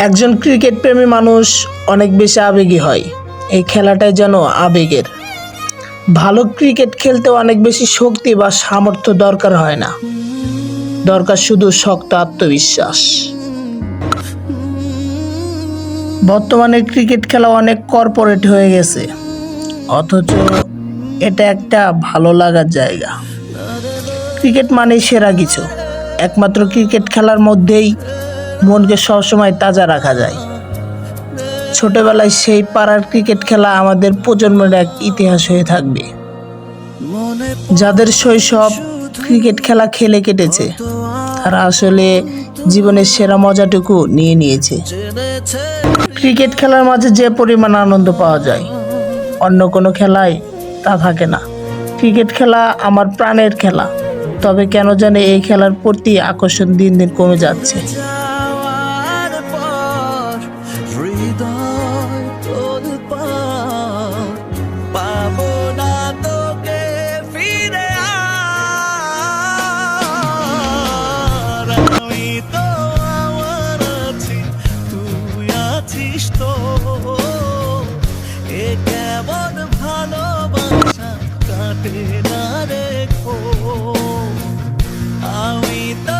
একজন ক্রিকেট প্রেমী মানুষ অনেক বেশি আবেগী হয়। এই খেলাটাই যেন আবেগের। ভালো ক্রিকেট খেলতে অনেক বেশি শক্তি বা সামর্থ্য দরকার হয় না, দরকার শুধু শক্ত আত্মবিশ্বাস। বর্তমানে ক্রিকেট খেলা অনেক কর্পোরেট হয়ে গেছে, অথচ এটা একটা ভালো লাগার জায়গা। ক্রিকেট মানেই সেরা কিছু। একমাত্র ক্রিকেট খেলার মধ্যেই মনকে সবসময় তাজা রাখা যায়। ছোটবেলায় সেই পাড়ার ক্রিকেট খেলা আমাদের প্রজন্মের এক ইতিহাস হয়ে থাকবে। যাদের শৈশব ক্রিকেট খেলা খেলে কেটেছে, তারা আসলে জীবনের সেরা মজাটুকু নিয়ে নিয়েছে। ক্রিকেট খেলার মাঝে যে পরিমাণ আনন্দ পাওয়া যায়, অন্য কোনো খেলায় তা থাকে না। ক্রিকেট খেলা আমার প্রাণের খেলা, তবে কেন জানি এই খেলার প্রতি আকর্ষণ দিন দিন কমে যাচ্ছে। কেমন ভালোবাসা কাটে না রেখো, আমি তো